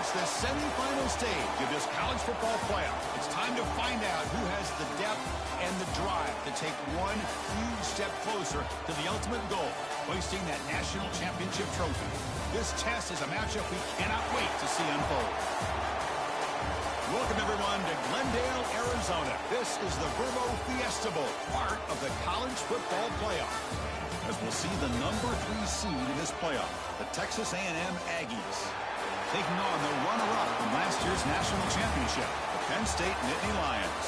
reached the semifinal stage of this college football playoff. It's time to find out who has the depth and the drive to take one huge step closer to the ultimate goal, hoisting that national championship trophy. This test is a matchup we cannot wait to see unfold. Welcome, everyone, to Glendale, Arizona. This is the Verbo Fiesta Bowl, part of the college football playoff. As we'll see the number 3 seed in this playoff, the Texas A&M Aggies, taking on the runner-up from last year's national championship, the Penn State Nittany Lions.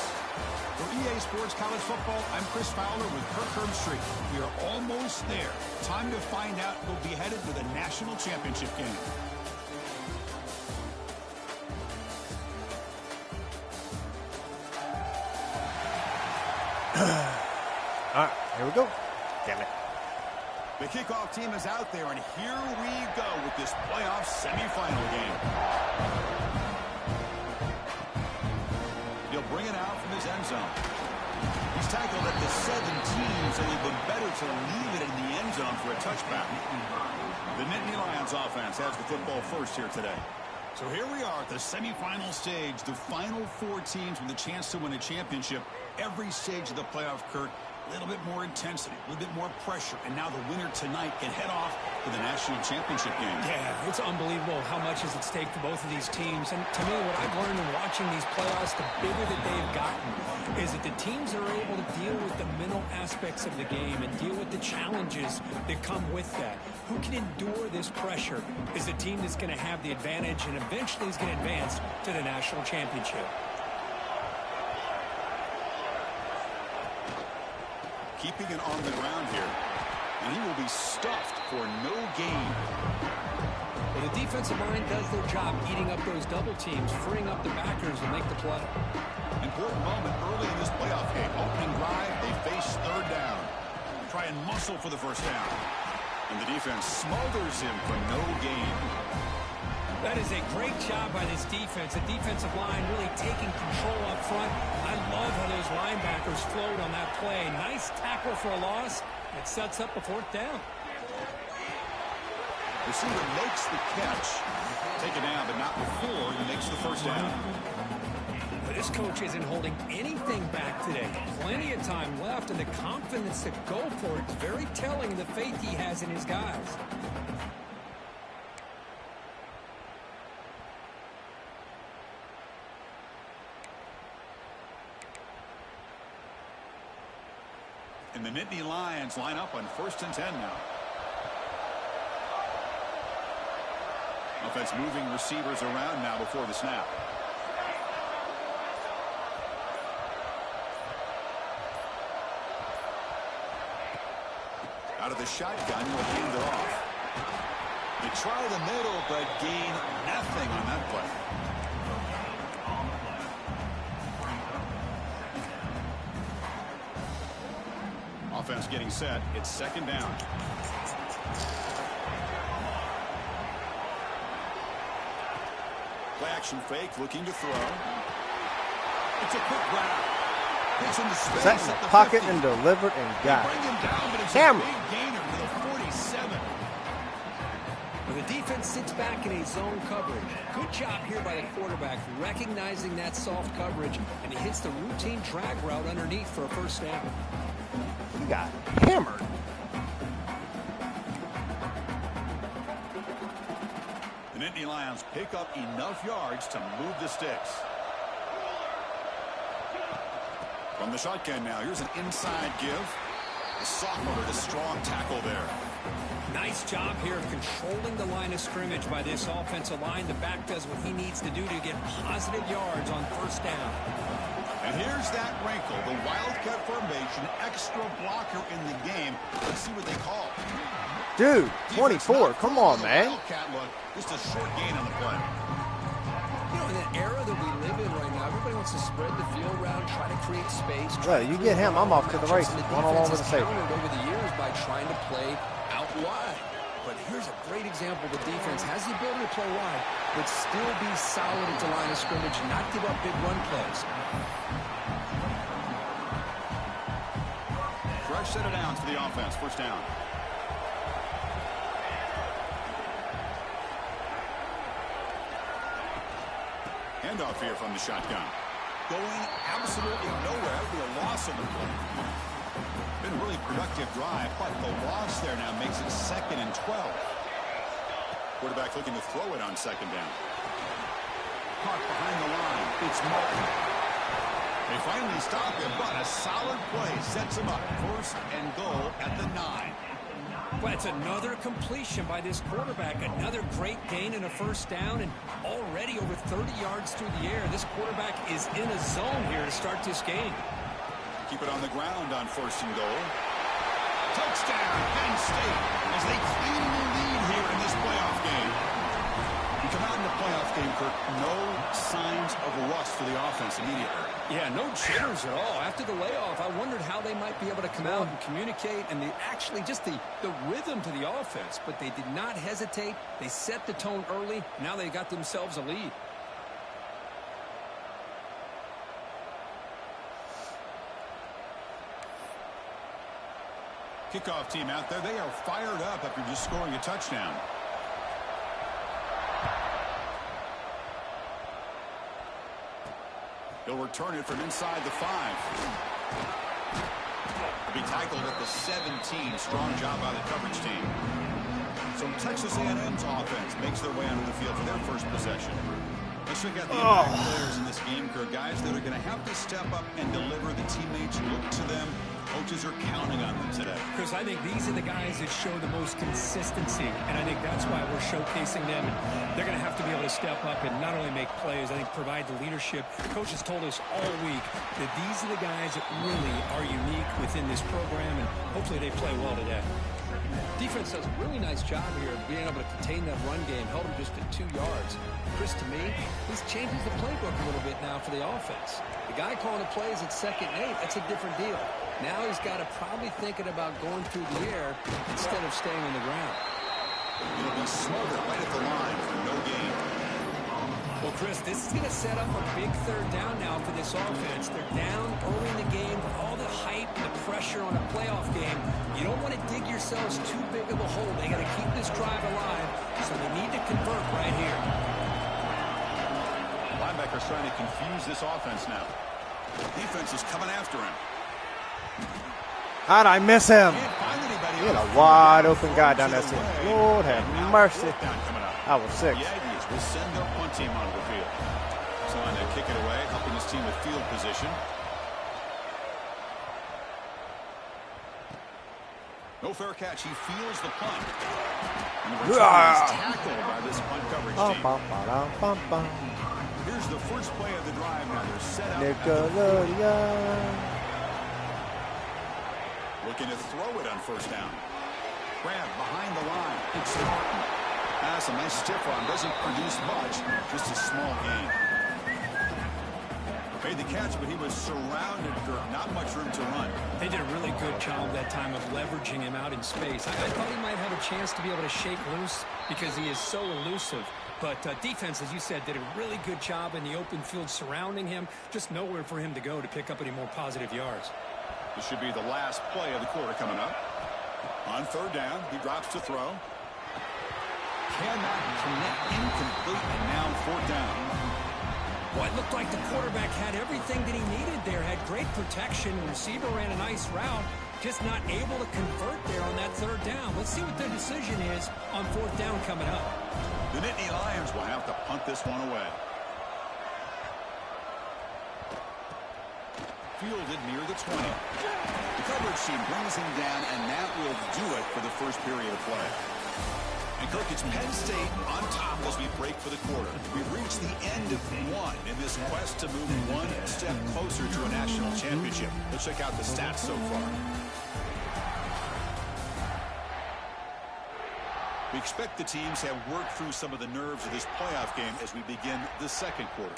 For EA Sports College Football, I'm Chris Fowler with Kirk Herbstreit. We are almost there. Time to find out who'll be headed to the national championship game. All right, here we go. Damn it. The kickoff team is out there, and here we go with this playoff semifinal game. He'll bring it out from his end zone. He's tackled at the 17, so it would be better to leave it in the end zone for a touchback. The Nittany Lions offense has the football first here today. So here we are at the semifinal stage, the final 4 teams with a chance to win a championship. Every stage of the playoff, Kirk, a little bit more intensity, a little bit more pressure, and now the winner tonight can head off to the national championship game. Yeah, it's unbelievable how much is at stake for both of these teams. And to me, what I've learned in watching these playoffs, the bigger that they've gotten, is that the teams are able to deal with the mental aspects of the game and deal with the challenges that come with that. Who can endure this pressure is the team that's going to have the advantage and eventually is going to advance to the national championship. Keeping it on the ground here, and he will be stuffed for no gain. Well, the defensive line does their job eating up those double teams, freeing up the backers to make the play. Important moment early in this playoff game. Opening drive, they face third down. Try and muscle for the first down. And the defense smothers him for no gain. That is a great job by this defense. The defensive line really taking control up front. I love how those linebackers flowed on that play. Nice tackle for a loss. It sets up a 4th down. Receiver makes the catch. Take it down, but not before he makes the first down. But this coach isn't holding anything back today. Plenty of time left, and the confidence to go for it is very telling of the faith he has in his guys. And the Nittany Lions line up on 1st and 10 now. Offense moving receivers around now before the snap. Out of the shotgun, he'll hand it off. They try the middle, but gain nothing on that play. Offense getting set. It's 2nd down. Play action fake, looking to throw. It's a quick grab. Gets into space. Set in the pocket 50. And delivered and got bring him down, but it's Hammer. A big gainer to the 47. Well, the defense sits back in a zone coverage. Good job here by the quarterback, recognizing that soft coverage, and he hits the routine drag route underneath for a 1st down. He got hammered. The Nittany Lions pick up enough yards to move the sticks. From the shotgun now, here's an inside give. The sophomore with a strong tackle there. Nice job here of controlling the line of scrimmage by this offensive line. The back does what he needs to do to get positive yards on 1st down. And here's that wrinkle, the Wildcat formation, extra blocker in the game. Let's see what they call. Dude, 24, come on, man. Wildcat look, just a short gain on the play. You know, in the era that we live in right now, everybody wants to spread the field around, try to create space. Yeah, you get him, I'm off to the races. One on one with the safety. Over the years by trying to play out wide. But here's a great example. The defense has the ability to play wide, but still be solid at the line of scrimmage and not give up big run plays. Fresh set of downs for the offense. 1st down. handoff here from the shotgun. Going absolutely nowhere. It'll be a loss on the play. Been a really productive drive, but the loss there now makes it 2nd and 12. Quarterback looking to throw it on 2nd down. Caught behind the line. It's Martin. They finally stop him, but a solid play sets him up. 1st and goal at the 9. Well, it's another completion by this quarterback. Another great gain and a 1st down, and already over 30 yards through the air. This quarterback is in a zone here to start this game. Keep it on the ground on 1st and goal. Touchdown, Penn State, as they claim the lead here in this playoff game. You come out in the playoff game, Kirk, no signs of rust for the offense immediately. Yeah, no jitters at all. After the layoff, I wondered how they might be able to come out and communicate, and actually just the rhythm to the offense. But they did not hesitate. They set the tone early. Now they got themselves a lead. Kickoff team out there. They are fired up after just scoring a touchdown. He'll return it from inside the 5. He'll be tackled at the 17. Strong job by the coverage team. So Texas A&M's offense makes their way onto the field for their first possession. Let's check out the impact players in this game, Kirk. Guys that are going to have to step up and deliver. The teammates look to them. Coaches are counting on them today. Chris, I think these are the guys that show the most consistency, and I think that's why we're showcasing them. And they're going to have to be able to step up and not only make plays, I think provide the leadership. Coaches told us all week that these are the guys that really are unique within this program, and hopefully they play well today. Defense does a really nice job here of being able to contain that run game, held him just at 2 yards. Chris, to me, this changes the playbook a little bit now for the offense. The guy calling the plays at 2nd and 8, that's a different deal. Now he's got to probably thinking about going through the air instead of staying on the ground. It'll be smothered right at the line for no gain. Well, Chris, this is going to set up a big 3rd down now for this offense. They're down early in the game with all the hype and the pressure on a playoff game. You don't want to dig yourselves too big of a hole. They got to keep this drive alive, so they need to convert right here. Linebackers trying to confuse this offense now. Defense is coming after him. How'd I miss him? He had a wide open guy down that field. Lord have mercy. I was 6. The Aggies will send their punt team onto the field. Trying to kick it away, helping his team with field position. No fair catch. He feels the punt. And the return is tackled by this punt coverage team. Here's the first play of the drive now. They're set up. Looking to throw it on 1st down. Grab behind the line. It's Martin. That's a nice stiff arm. Doesn't produce much. Just a small gain. Made the catch, but he was surrounded. Not much room to run. They did a really good job that time of leveraging him out in space. I thought he might have a chance to be able to shake loose because he is so elusive. But defense, as you said, did a really good job in the open field surrounding him. Just nowhere for him to go to pick up any more positive yards. This should be the last play of the quarter coming up. On 3rd down, he drops to throw. Cannot connect, incomplete, and now 4th down. Well, it looked like the quarterback had everything that he needed there. Had great protection. The receiver ran a nice route. Just not able to convert there on that 3rd down. Let's see what their decision is on 4th down coming up. The Nittany Lions will have to punt this one away. Fielded near the 20. The coverage team brings him down, and that will do it for the first period of play. And Kirk, it's Penn State on top as we break for the quarter. We've reached the end of 1 in this quest to move 1 step closer to a national championship. Let's check out the stats so far. We expect the teams have worked through some of the nerves of this playoff game as we begin the 2nd quarter.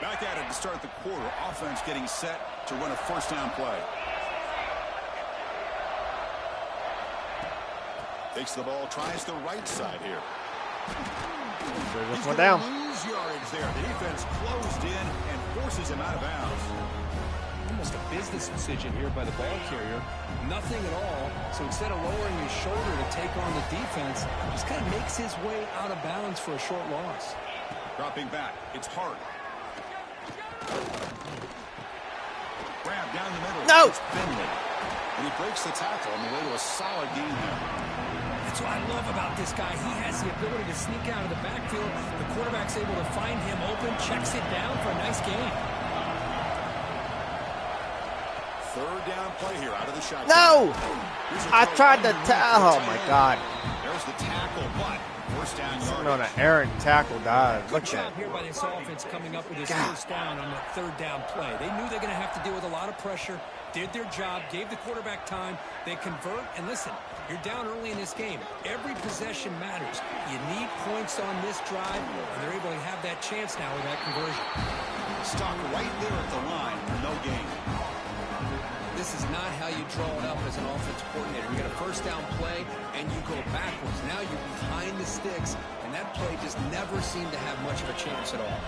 Back at it to start the quarter. Offense getting set to run a 1st down play. Takes the ball, tries the right side here. He's going down. Lose yardage there. The defense closed in and forces him out of bounds. almost a business decision here by the ball carrier. Nothing at all. So instead of lowering his shoulder to take on the defense, just kind of makes his way out of bounds for a short loss. Dropping back. It's hard. Grab down the middle. No! It's Finley. And he breaks the tackle on the way to a solid gain there. That's what I love about this guy. He has the ability to sneak out of the backfield. The quarterback's able to find him open, checks it down for a nice gain. Third down play here out of the shotgun. No! I tried to oh my God. There's the tackle, but first down yardage. On an errant tackle dive. Good Look at job that. here by this offense coming up with this first down on that third down play. They knew they're going to have to deal with a lot of pressure, did their job, gave the quarterback time. They convert, and listen, you're down early in this game. Every possession matters. You need points on this drive, and they're able to have that chance now with that conversion. Stuck right there at the line, no gain. This is not how you draw it up as an offensive coordinator. You get a first down play, and you go backwards. Now you're behind the sticks, and that play just never seemed to have much of a chance at all.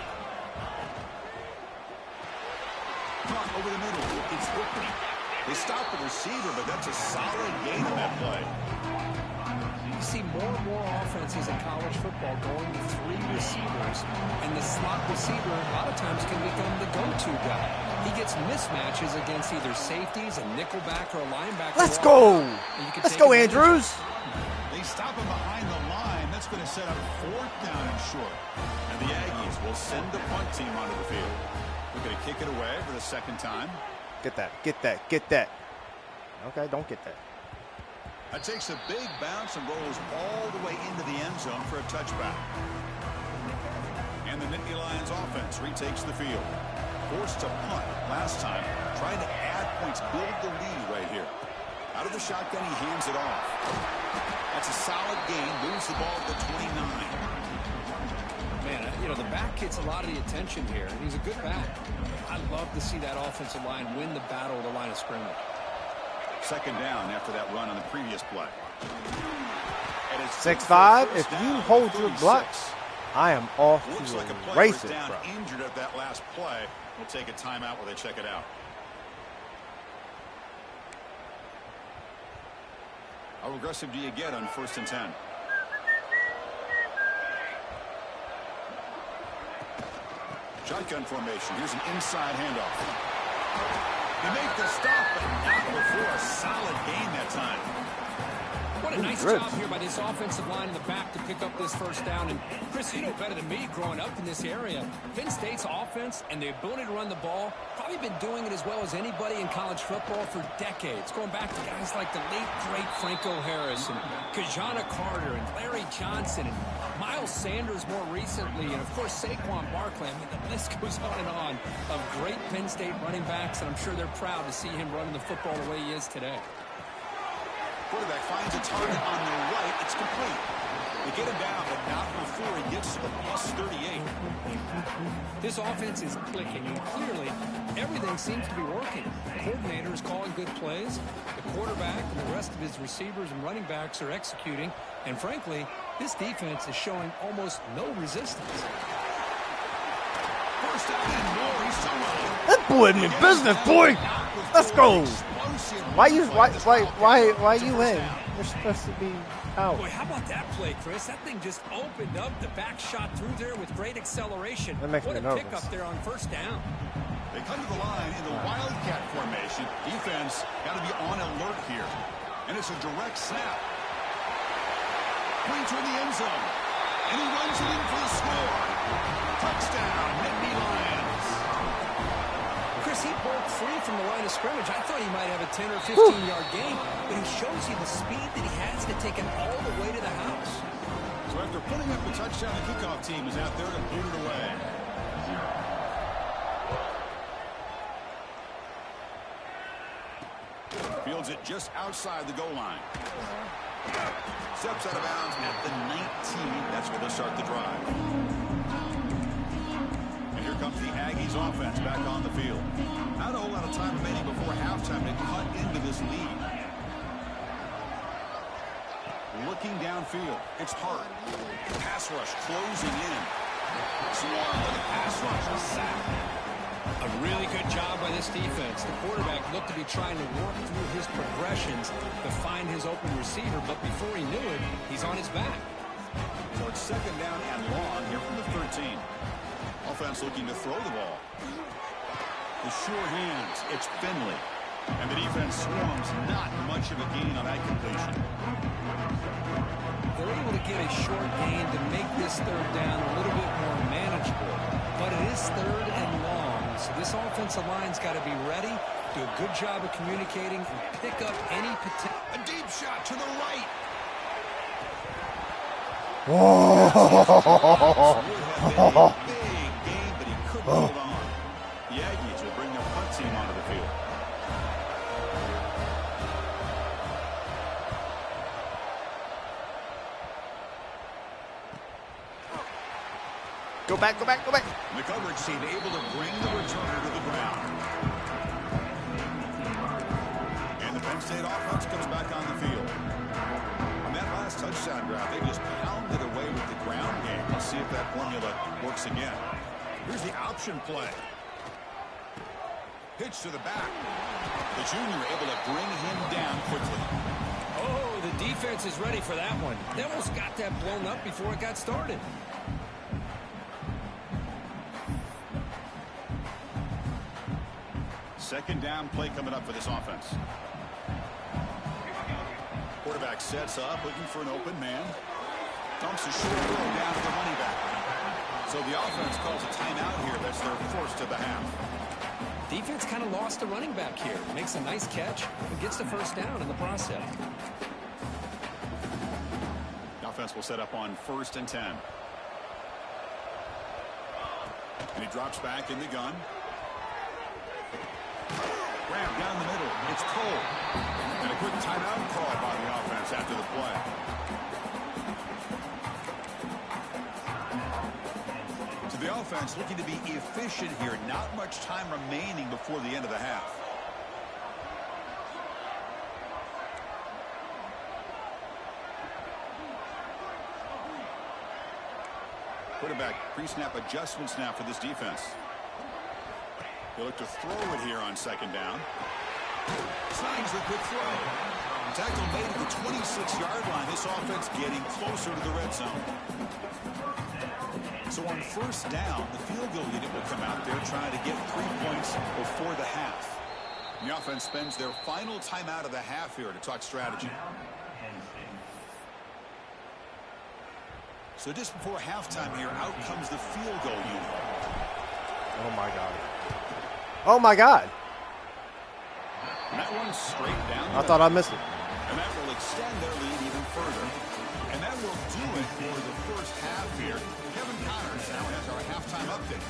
Caught over the middle. It's Whitney. They stop the receiver, but that's a solid gain on that play. You see more and more offenses in college football going to 3 receivers, and the slot receiver a lot of times can become the go-to guy. He gets mismatches against either safeties, a nickelback, or a linebacker. Let's go. Let's go, Andrews. They stop him behind the line. That's going to set up fourth down and short. And the Aggies will send the punt team onto the field. We're going to kick it away for the second time. Get that. Get that. Get that. Okay, don't get that. That takes a big bounce and rolls all the way into the end zone for a touchback. And the Nittany Lions offense retakes the field. Forced to punt last time, trying to add points, build the lead right here. Out of the shotgun, he hands it off. That's a solid gain, moves the ball to the 29. Man, you know, the back gets a lot of the attention here, and he's a good back. I love to see that offensive line win the battle of the line of scrimmage. Second down after that run on the previous play. 6'5", if you hold your blocks, I am off Looks to like a a player was racing, down bro. injured at that last play. We'll take a timeout while they check it out. How aggressive do you get on 1st and 10? Shotgun formation. Here's an inside handoff. They make the stop, but not before a solid gain that time. What a nice job here by this offensive line in the back to pick up this first down. And Chris, you know better than me growing up in this area. Penn State's offense and the ability to run the ball, probably been doing it as well as anybody in college football for decades. Going back to guys like the late, great Franco Harris and Kajana Carter and Larry Johnson and Miles Sanders more recently. And, of course, Saquon Barkley. I mean, the list goes on of great Penn State running backs. And I'm sure they're proud to see him running the football the way he is today. Quarterback finds a target on the right. It's complete. They get him down, but not before he gets to the plus 38. This offense is clicking, and clearly everything seems to be working. The coordinator is calling good plays. The quarterback and the rest of his receivers and running backs are executing. And frankly, this defense is showing almost no resistance. First down and more. He's still running. That boy in business, boy. Let's go. Why you in? You're supposed to be out. Boy, how about that play, Chris? That thing just opened up. The back shot through there with great acceleration. That makes what me a nervous. pickup there on first down. They come to the line in the Wildcat formation. Defense got to be on alert here. And it's a direct snap. Points in the end zone. And he runs it in for the score. Touchdown, Nittany Lions. Chris, he broke free from the line of scrimmage. I thought he might have a 10 or 15-yard gain, but he shows you the speed that he has to take him all the way to the house. So after putting up the touchdown, the kickoff team is out there to boot it away. Fields it just outside the goal line. Steps out of bounds at the 19. That's where they'll start the drive. And here comes the Aggies offense back on the field. Not a whole lot of time remaining before halftime to cut into this lead. Looking downfield. It's hard. Pass rush closing in. Swarm with a pass rush. A sack. A really good job by this defense. The quarterback looked to be trying to work through his progressions to find his open receiver, but before he knew it, he's on his back. So it's second down and long here from the 13. Offense looking to throw the ball. The sure hands, it's Finley. And the defense swarms, not much of a gain on that completion. They're able to get a short gain to make this third down a little bit more manageable. But it is third and long, so this offensive line's got to be ready, do a good job of communicating, and pick up any potential. A deep shot to the right. Whoa! Big game, but he couldn't hold on. The Aggies will bring their punt team onto the field. Go back, go back, go back. The coverage team able to bring the returner to the ground. And the Penn State offense comes back on the field. On that last touchdown drive, they just pounded away with the ground game. Let's see if that formula works again. Here's the option play. Pitch to the back. The junior able to bring him down quickly. Oh, the defense is ready for that one. They almost got that blown up before it got started. Second down play coming up for this offense. Quarterback sets up, looking for an open man. Dumps a short throw down to the running back. So the offense calls a timeout here. That's their first of the half. Defense kind of lost the running back here. Makes a nice catch and gets the first down in the process. The offense will set up on 1st and 10. And he drops back in the gun. Ramp down the middle. It's Cole. And a quick timeout call by the offense after the play. So the offense looking to be efficient here. Not much time remaining before the end of the half. Quarterback pre-snap adjustments now for this defense. They look to throw it here on second down. Signs the quick throw. Tackle made at the 26-yard line. This offense getting closer to the red zone. So on first down, the field goal unit will come out there trying to get 3 points before the half. The offense spends their final timeout of the half here to talk strategy. So just before halftime here, out comes the field goal unit. Oh, my God. Oh, my God. And that one's straight down. I thought I missed it. And that will extend their lead even further. And that will do it for the first half here. Kevin Connors now has our halftime update.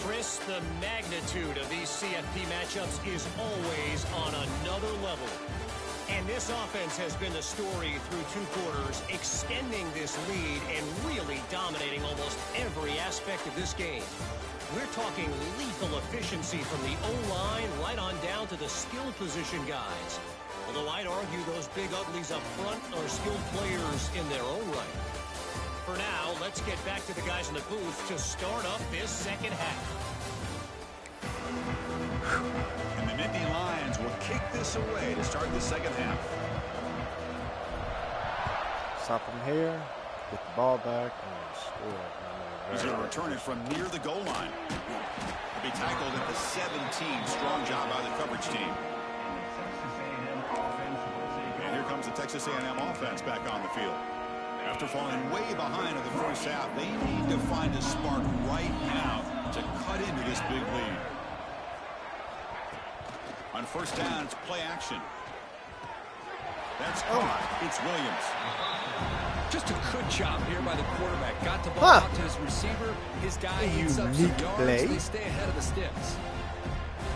Chris, the magnitude of these CFP matchups is always on another level. And this offense has been the story through 2 quarters, extending this lead and really dominating almost every aspect of this game. We're talking lethal efficiency from the O-line right on down to the skill position guys. Although I'd argue those big uglies up front are skilled players in their own right. For now, let's get back to the guys in the booth to start up this second half. And the Nittany Lions will kick this away to start the second half. Stop from here, get the ball back, and score. He's going to return it from near the goal line. He'll be tackled at the 17. Strong job by the coverage team. And here comes the Texas A&M offense back on the field. After falling way behind in the first half, they need to find a spark right now to cut into this big lead. On first down, it's play action. That's caught. It's Williams. Just a good job here by the quarterback. Got the ball out to his receiver. His guy eats up some yards. They stay ahead of the sticks.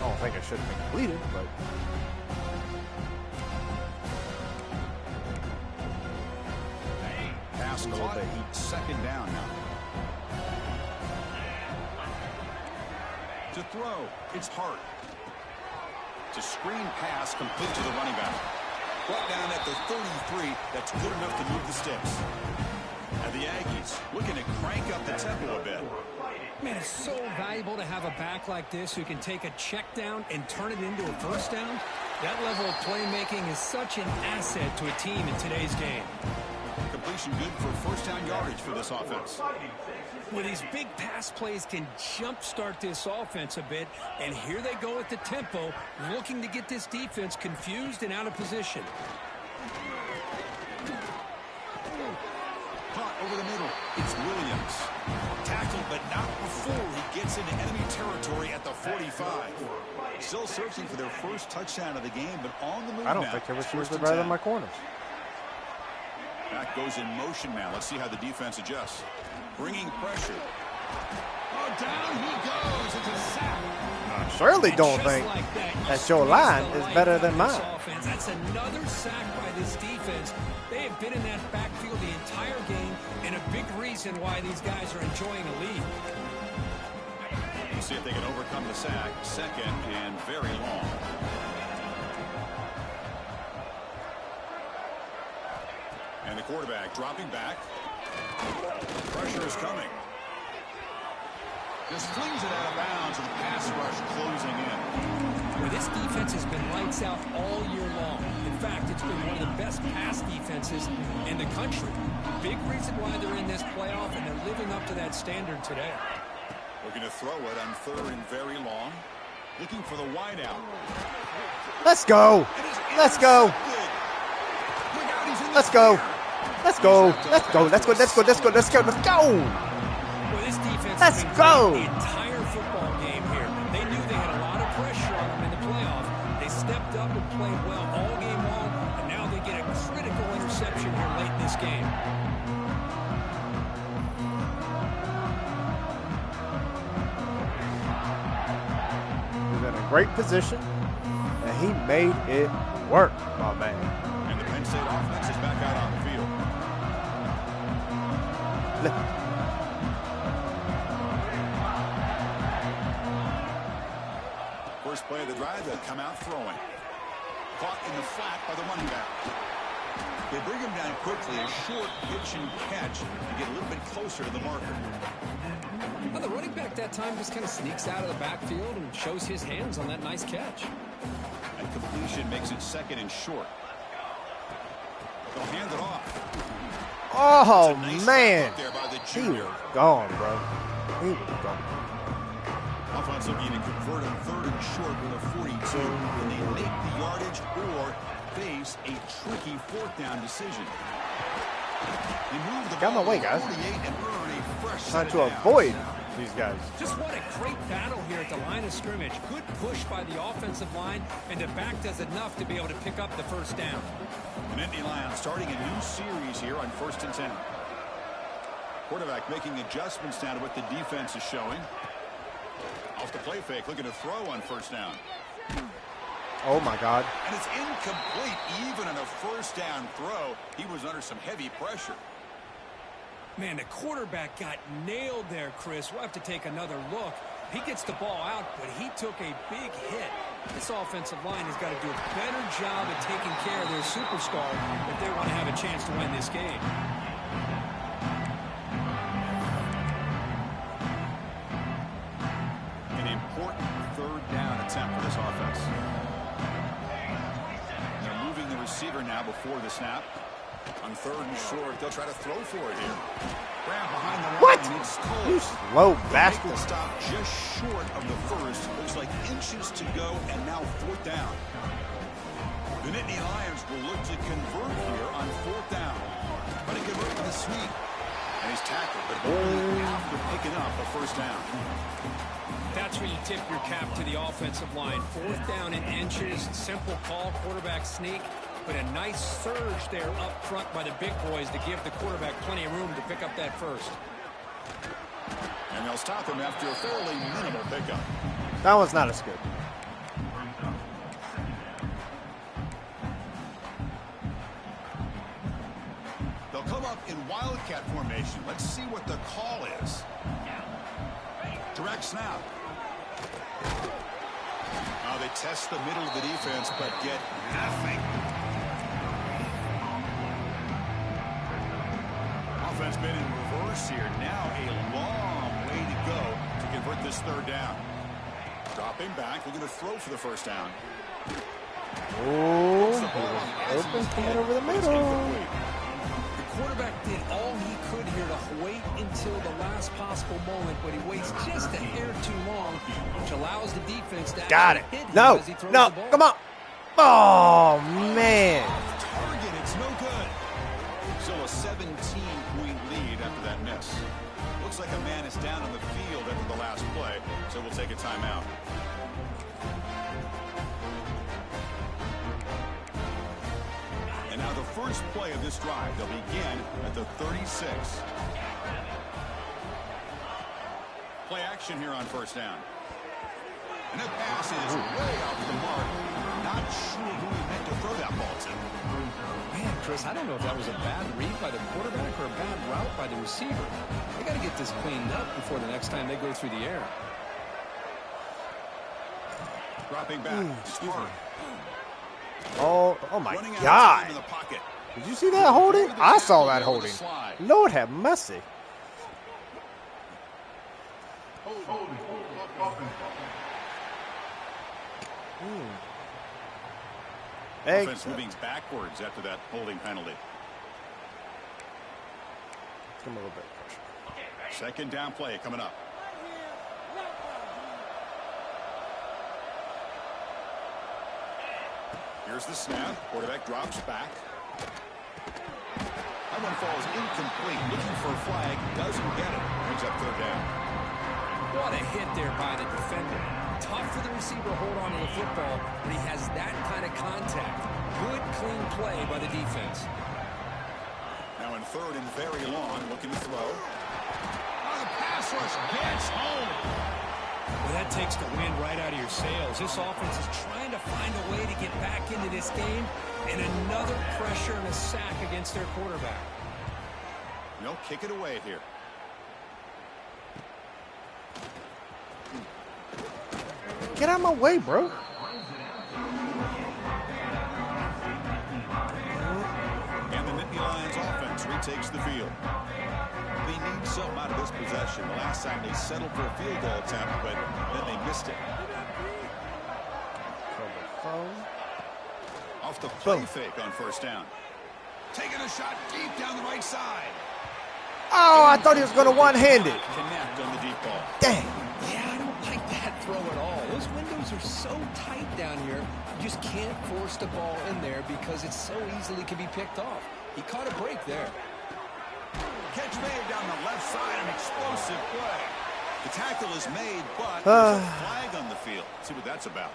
I don't think I should have been completed, but... Pass caught. Second down now. To throw, it's Hart. To screen pass complete to the running back. Brought down at the 33. That's good enough to move the sticks. And the Aggies looking to crank up the tempo a bit. Man, it's so valuable to have a back like this who can take a check down and turn it into a first down. That level of playmaking is such an asset to a team in today's game. Completion good for first down yardage for this offense. Well, these big pass plays can jumpstart this offense a bit, and here they go at the tempo, looking to get this defense confused and out of position. Caught over the middle. It's Williams. Tackled, but not before he gets into enemy territory at the 45. Still searching for their first touchdown of the game, but on the move now. I don't think the receivers are better than my corners. Back goes in motion now. Let's see how the defense adjusts. Bringing pressure. Oh, down he goes. It's a sack. I surely don't think that your line is better than mine. That's another sack by this defense. They have been in that backfield the entire game, and a big reason why these guys are enjoying a lead. We'll see if they can overcome the sack. Second and very long. And the quarterback dropping back. Pressure is coming. Just flings it out of bounds, and the pass rush closing in. Well, this defense has been lights out all year long. In fact, it's been one of the best pass defenses in the country. Big reason why they're in this playoff, and they're living up to that standard today. Looking to throw it on third and very long. Looking for the wideout. Let's go. Let's go. Let's go. Let's go. Let's go. Let's go. Let's go. Let's go. Let's go. Let's go. Well, this defense Let's has been go. the entire football game here. They knew they had a lot of pressure on them in the playoff. They stepped up and played well all game long, and now they get a critical interception here late in this game. He's in a great position, and he made it work, my man. And the Penn State offense is back out on the field. First play of the drive, they'll come out throwing. Caught in the flat by the running back. They bring him down quickly, a short pitch and catch to get a little bit closer to the marker. Well, the running back that time just kind of sneaks out of the backfield and shows his hands on that nice catch. And completion makes it second and short. They'll hand it off. Oh, Nice man. there by the He junior. was gone, bro. He was gone. Offense looking to convert on third and short with a 42. Can they make the yardage or face a tricky fourth down decision? They move the Get out ball of my way, to guys. 48 and earn a fresh Trying set to of downs. avoid these guys. Just what a great battle here at the line of scrimmage. Good push by the offensive line, and the back does enough to be able to pick up the first down. And Nittany Lions starting a new series here on 1st and 10. Quarterback making adjustments down to what the defense is showing. Off the play fake, looking to throw on first down. Oh, my God. And it's incomplete even on a first down throw. He was under some heavy pressure. Man, the quarterback got nailed there, Chris. We'll have to take another look. He gets the ball out, but he took a big hit. This offensive line has got to do a better job at taking care of their superstar if they want to have a chance to win this game. An important third down attempt for this offense. They're moving the receiver now before the snap. On third and short, they'll try to throw for it here. Grab behind the line. What? And it's Cole. You slow bastard. Make the stop just short of the first. Looks like inches to go, and now fourth down. The Nittany Lions will look to convert here on fourth down. But he convert with a sweep. And he's tackled, but only after picking up a first down. That's where you tip your cap to the offensive line. Fourth down in inches. Simple call, quarterback sneak. But a nice surge there up front by the big boys to give the quarterback plenty of room to pick up that first. And they'll stop him after a fairly minimal pickup. That one's not as good. They'll come up in wildcat formation. Let's see what the call is. Direct snap. Now they test the middle of the defense, but get nothing. Offense been in reverse here. Now a long way to go convert this third down. Dropping back, looking to throw for the first down. Oh, open, coming over the middle. The quarterback did all he could here to wait until the last possible moment, but he waits just a hair too long, which allows the defense to got it. hit him No, as he throws no, the ball. come on. Oh, man. Target, it's no good. Still a 17-point lead after that miss. Looks like a man is down on the field after the last play, so we'll take a timeout. And now the first play of this drive, they'll begin at the 36. Play action here on first down. And that pass is way off the mark. Not sure who he meant to throw that ball to. Man, Chris, I don't know if that was a bad read by the quarterback or a bad route by the receiver. They got to get this cleaned up before the next time they go through the air. Dropping back. Smart. Oh my Running out of God. time in the pocket. Did you see that holding? I saw that holding. Lord have mercy. Hey, Offense moving backwards after that holding penalty. come a little bit pressure. Second down play coming up. Here's the snap. Quarterback drops back. That one falls incomplete. Looking for a flag. Doesn't get it. Brings up third down. What a hit there by the defender. Tough for the receiver to hold on to the football, but he has that kind of contact. Good, clean play by the defense. Now in third and very long. Looking to throw. Oh, the pass rush gets home. Well, that takes the wind right out of your sails. This offense is trying to find a way to get back into this game, and another pressure and a sack against their quarterback. They'll kick it away here. Get out of my way, bro. And the Nittany Lions offense retakes the field. They need something out of this possession. The last time they settled for a field goal attempt, but then they missed it. Off the play fake on first down. Taking a shot deep down the right side. Oh, I thought he was going to one-handed. Connect on the deep ball. Dang. Yeah, I don't like that throw at all. Those windows are so tight down here. You just can't force the ball in there because it so easily can be picked off. He caught a break there. Catch made down the left side, an explosive play. The tackle is made, but there's a flag on the field. Let's see what that's about.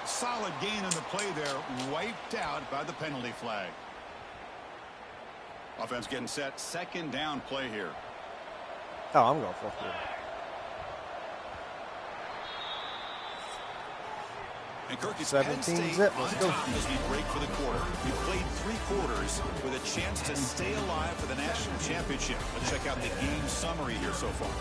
Solid gain on the play there, wiped out by the penalty flag. Offense getting set, second down play here. Oh, I'm going for it. And Kirk is 17 Penn State zip. on Let's go. top as we break for the quarter. We played 3 quarters with a chance to stay alive for the national championship. Let's check out the game summary here so far.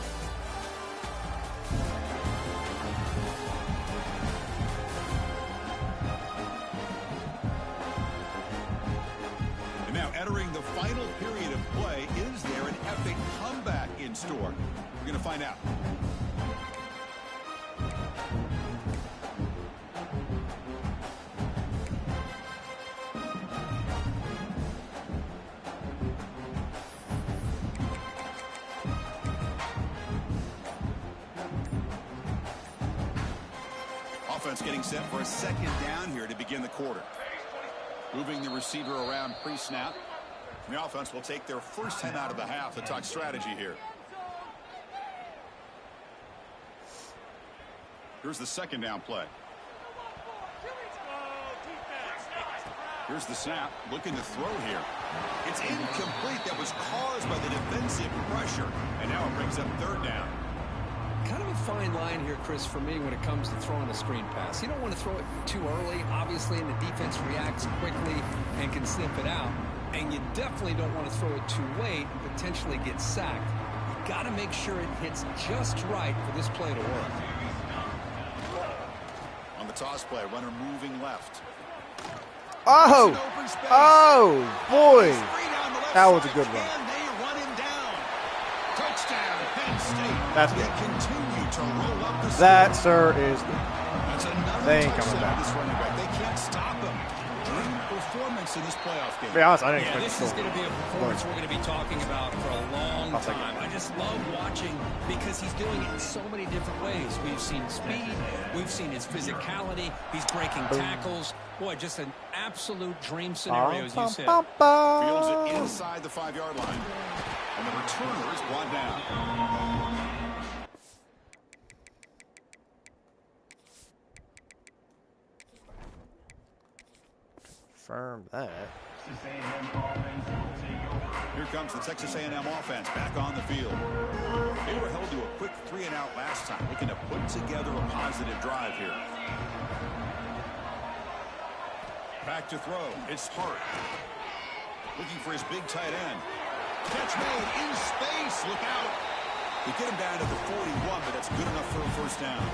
And now entering the final period of play, is there an epic comeback in store? We're going to find out. Offense getting set for a second down here to begin the quarter. Moving the receiver around pre-snap. The offense will take their first time out of the half to talk strategy here. Here's the second down play. Here's the snap. Looking to throw here. It's incomplete. That was caused by the defensive pressure. And now it brings up third down. Kind of a fine line here, Chris, for me when it comes to throwing a screen pass. You don't want to throw it too early, obviously, and the defense reacts quickly and can sniff it out. And you definitely don't want to throw it too late and potentially get sacked. You got to make sure it hits just right for this play to work. On the toss play, runner moving left. Oh, oh, boy. Free down the left That was a good run. And they run him down. Touchdown, Penn State. That's they good. continue to roll up the That, score. sir, is That's another they ain't coming touchdown back. of this running back. They can't stop him. Great performance in this playoff game. to be honest, I didn't Yeah, expect this is to going to be a performance we're going to be talking about for a long I'll take it. time. I just love watching because he's doing it in so many different ways. We've seen speed. We've seen his physicality. He's breaking tackles. Boy, just an absolute dream scenario, as you said. Fields it inside the 5-yard line. And the returner is brought down. Confirm that. Here comes the Texas A&M offense back on the field. They were held to a quick 3-and-out last time, looking to put together a positive drive here. Back to throw. It's Hart. Looking for his big tight end. Catch made in space. Look out. They get him down to the 41, but that's good enough for a first down.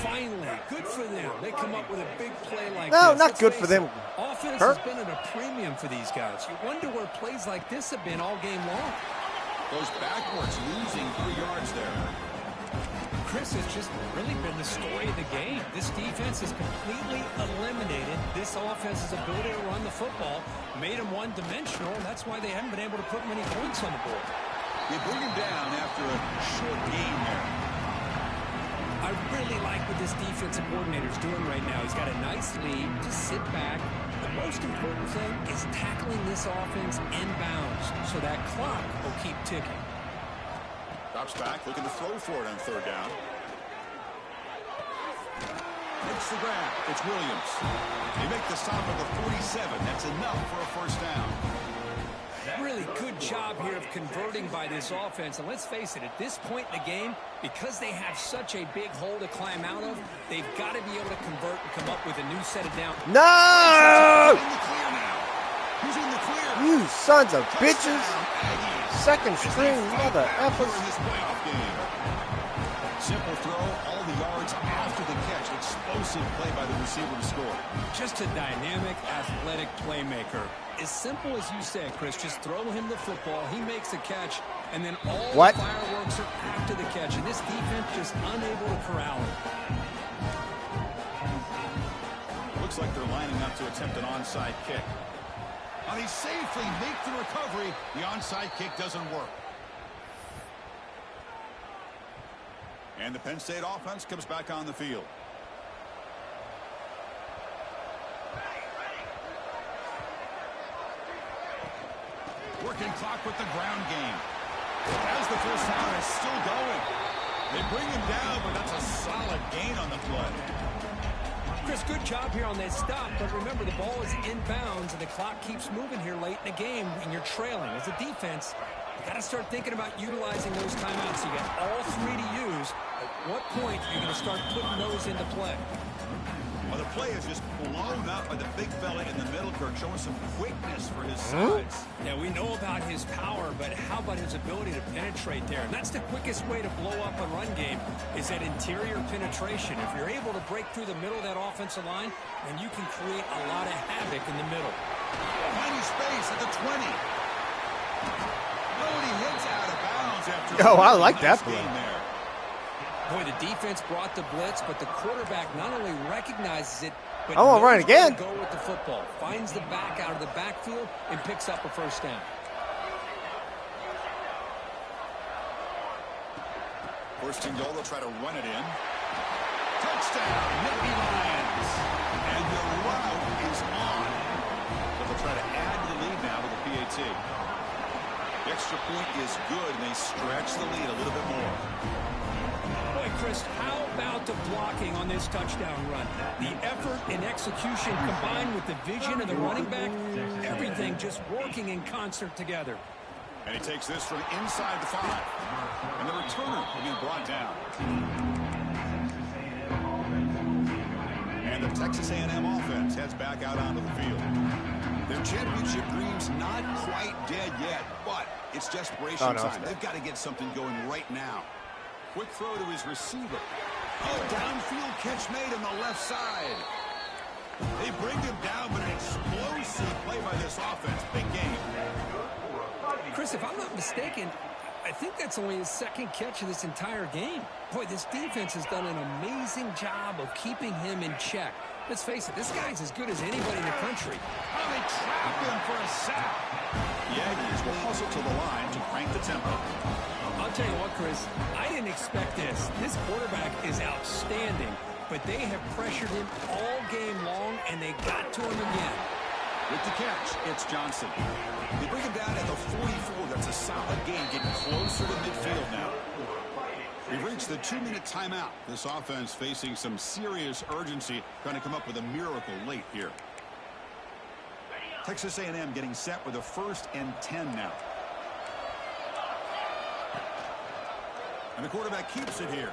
Finally, good for them. They come up with a big play like No, this. not Let's good face for them. it, offense Kurt? has been at a premium for these guys. You wonder where plays like this have been all game long. Goes backwards, losing 3 yards there. Chris, has just really been the story of the game. This defense has completely eliminated this offense's ability to run the football, made them one-dimensional, and that's why they haven't been able to put many points on the board. They bring him down after a short game there. I really like what this defensive coordinator is doing right now. He's got a nice lead. Just sit back. The most important thing is tackling this offense inbounds so that clock will keep ticking. Drops back, looking to throw for it on third down. Makes the grab. It's Williams. They make the stop at the 47. That's enough for a first down. Really good job here of converting by this offense. And let's face it, at this point in the game, because they have such a big hole to climb out of, they've got to be able to convert and come up with a new set of downs. No! In the clear now. Who's in the clear? You sons of bitches. Touchdown, Aggies. Second string mother In effers. this playoff game. Simple throw, all the yards after the catch. Explosive play by the receiver to score. Just a dynamic, athletic playmaker. As simple as you said, Chris, just throw him the football, he makes a catch, and then all the fireworks are after the catch, and this defense just unable to corral him. Looks like they're lining up to attempt an onside kick. Now they safely make the recovery. The onside kick doesn't work. And the Penn State offense comes back on the field. Working clock with the ground game. As the first down is still going. They bring him down, but that's a solid gain on the play. Chris, good job here on that stop, but remember the ball is inbounds and the clock keeps moving here late in the game and you're trailing. As a defense, you got to start thinking about utilizing those timeouts. You got all three to use. At what point are you going to start putting those into play? Well, the play is just blown up by the big fella in the middle, Kirk, showing some quickness for his size. Yeah, we know about his power, but how about his ability to penetrate there? And that's the quickest way to blow up a run game is that interior penetration. If you're able to break through the middle of that offensive line, then you can create a lot of havoc in the middle. Finding space at the 20. Oh, and he hits out of bounds after I like that play. game there. Boy, the defense brought the blitz, but the quarterback not only recognizes it, but I won't run knows again. where to go with the football. Finds the back out of the backfield and picks up a first down. First and goal, they'll try to run it in. Touchdown, Nittany Lions. And the route is on. But they'll try to add to the lead now with the PAT. The extra point is good, and they stretch the lead a little bit more. Boy, Chris, how about the blocking on this touchdown run? The effort and execution combined with the vision of the running back, everything just working in concert together. And he takes this from inside the 5. And the returner again brought down. And the Texas A&M offense heads back out onto the field. Their championship dreams not quite dead yet, but it's desperation time. They've got to get something going right now. Quick throw to his receiver. Oh, downfield catch made on the left side. They bring him down, but an explosive play by this offense. Big game. Chris, if I'm not mistaken, I think that's only his second catch of this entire game. Boy, this defense has done an amazing job of keeping him in check. Let's face it, this guy's as good as anybody in the country. Oh, they trap him for a sack. The Aggies will hustle to the line to crank the tempo. I'll tell you what, Chris, I didn't expect this. This quarterback is outstanding, but they have pressured him all game long, and they got to him again. With the catch, it's Johnson. They bring him down at the 44. That's a solid gain, getting closer to midfield now. We've reached the 2-minute timeout. This offense facing some serious urgency, trying to come up with a miracle late here. Texas A&M getting set with a 1st and 10 now. And the quarterback keeps it here.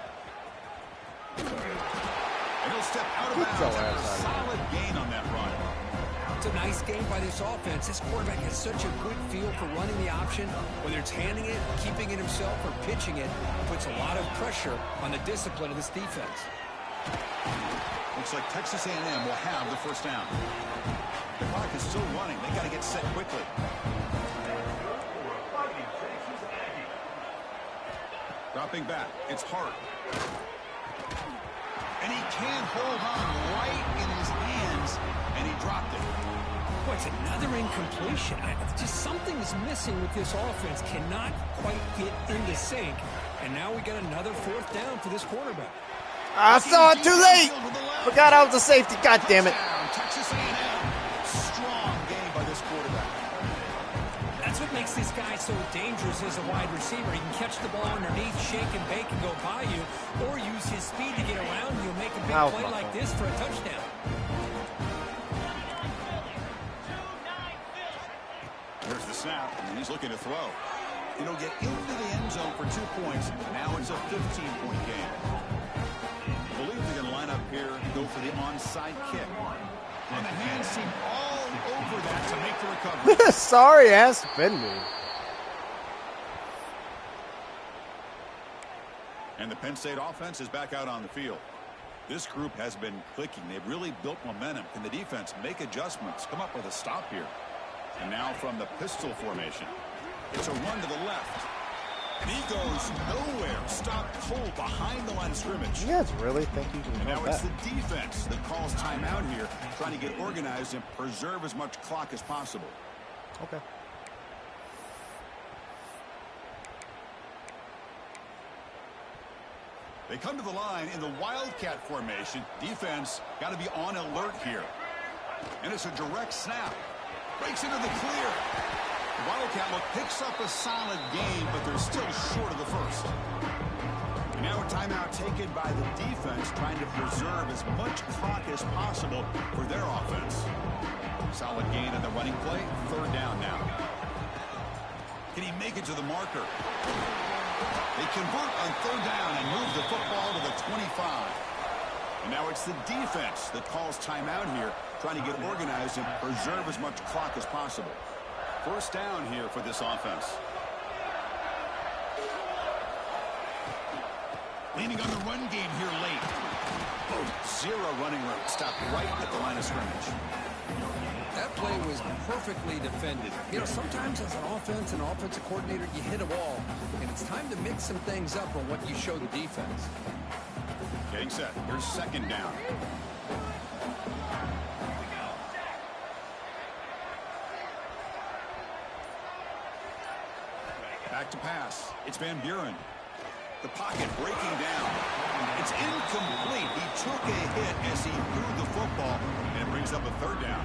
And he'll step out of bounds after a solid gain on that run. It's a nice game by this offense. This quarterback has such a good feel for running the option. Whether it's handing it, keeping it himself, or pitching it, puts a lot of pressure on the discipline of this defense. Looks like Texas A&M will have the 1st down. The clock is still running. They got to get set quickly. Dropping back. It's Hart. And he can't hold on right in his hands, and he dropped it. Boy, it's another incompletion. Just something is missing with this offense. Cannot quite get into sync. And now we got another 4th down for this quarterback. I saw it too late. Forgot I was a safety. God damn it. Texas A&M. Strong game by this quarterback. That's what makes this guy so dangerous as a wide receiver. He can catch the ball underneath, shake and bake, and go by you, or use his speed to get around you and make a big play like this for a touchdown. There's the snap, and he's looking to throw. It'll get into the end zone for 2 points. Now it's a 15-point game. I believe they're going to line up here and go for the onside kick. And the hands seem all over that to make the recovery. Sorry ass Penn. And the Penn State offense is back out on the field. This group has been clicking. They've really built momentum. Can the defense make adjustments, come up with a stop here? And now from the pistol formation. It's a run to the left. And he goes nowhere. Stopped cold behind the line of scrimmage. You guys really think you can And now it's that? the defense that calls timeout here, trying to get organized and preserve as much clock as possible. Okay. They come to the line in the Wildcat formation. Defense got to be on alert here. And it's a direct snap. Breaks into the clear. The Wildcat look picks up a solid gain, but they're still short of the 1st. And now a timeout taken by the defense, trying to preserve as much clock as possible for their offense. Solid gain on the running play. 3rd down now. Can he make it to the marker? They convert on 3rd down and move the football to the 25. And now it's the defense that calls timeout here, trying to get organized and preserve as much clock as possible. 1st down here for this offense. Leaning on the run game here late. Oh, 0 running room. Stopped right at the line of scrimmage. That play was perfectly defended. You know, sometimes as an offense and offensive coordinator, you hit a wall, and it's time to mix some things up on what you show the defense. Getting set. Here's 2nd down. Back to pass. It's Van Buren. The pocket breaking down. It's incomplete. He took a hit as he threw the football, and it brings up a 3rd down.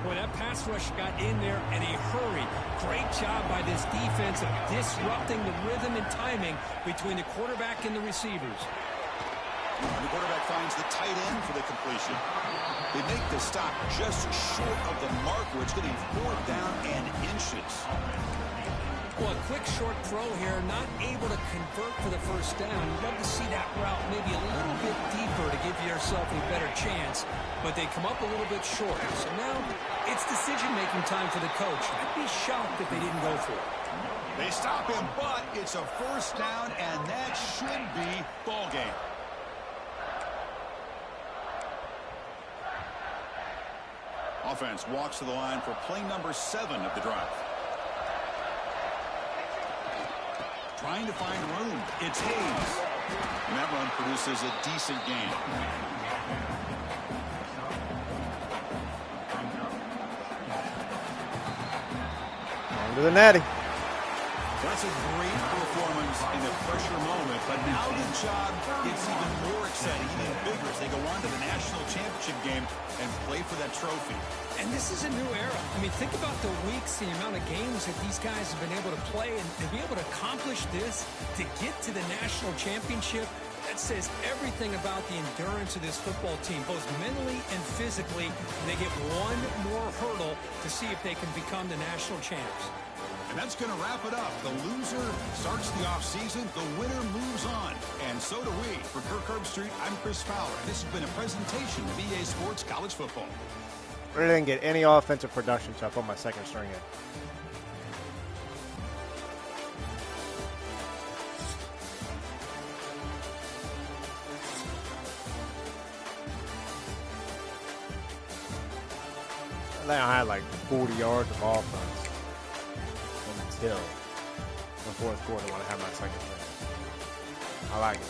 Boy, that pass rush got in there in a hurry. Great job by this defense of disrupting the rhythm and timing between the quarterback and the receivers. And the quarterback finds the tight end for the completion. They make the stop just short of the mark, where it's getting 4th down and inches. Well, a quick short throw here, not able to convert for the 1st down. You'd love to see that route maybe a little bit deeper to give yourself a better chance, but they come up a little bit short. So now it's decision-making time for the coach. I'd be shocked if they didn't go for it. They stop him, but it's a 1st down, and that should be ball game. offense walks to the line for play number 7 of the drive. Trying to find room. It's Hayes. And that run produces a decent gain. Under the natty. That's a great performance in a pressure moment, but now the job gets even more exciting, even bigger as they go on to the national championship game and play for that trophy. And this is a new era. I mean, think about the weeks, the amount of games that these guys have been able to play, and to be able to accomplish this, to get to the national championship, that says everything about the endurance of this football team, both mentally and physically. They get one more hurdle to see if they can become the national champs. And that's going to wrap it up. The loser starts the offseason. The winner moves on. And so do we. For Kirk Herbstreit, I'm Chris Fowler. This has been a presentation of EA Sports College Football. Really didn't get any offensive production, so I put my second string in. I had like 40 yards of offense until the fourth quarter when I had my second string. I like it.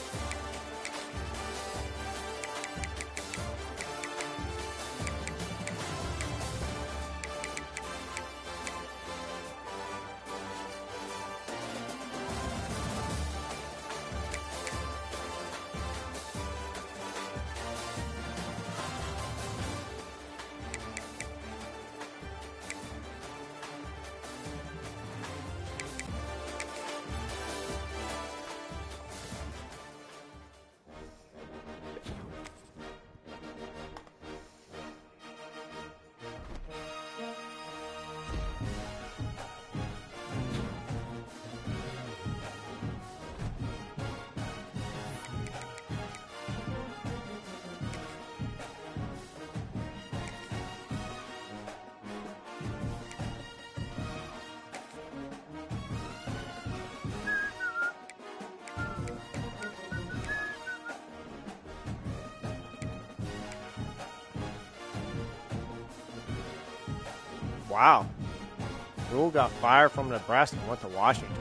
Wow. Rule got fired from Nebraska and went to Washington.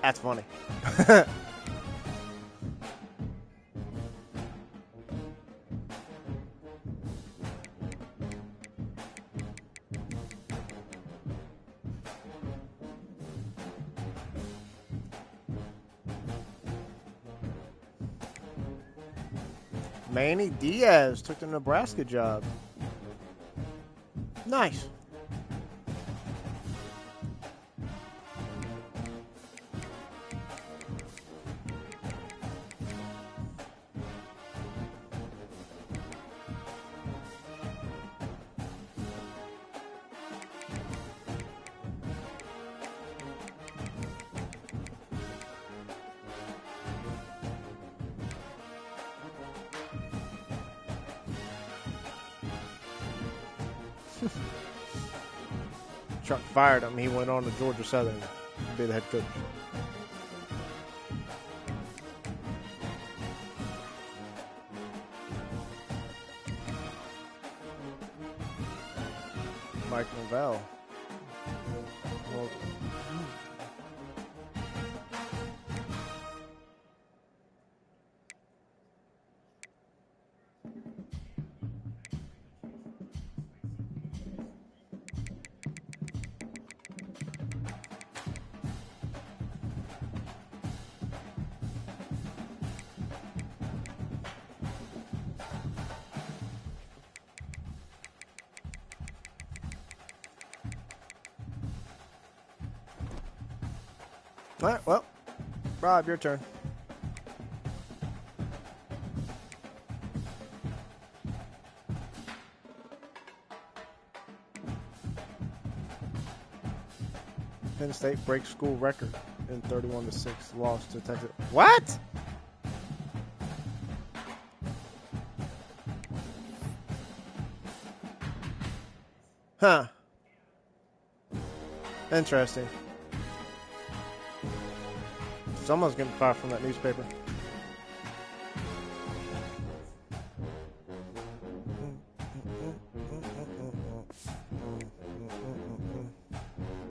That's funny. Manny Diaz took the Nebraska job. Nice. Chuck fired him. He went on to Georgia Southern to be the head coach. Mike Novell. Well, all right, well, Rob, your turn. Penn State breaks school record in 31-6 loss to Texas. What? Huh. Interesting. Someone's getting fired from that newspaper.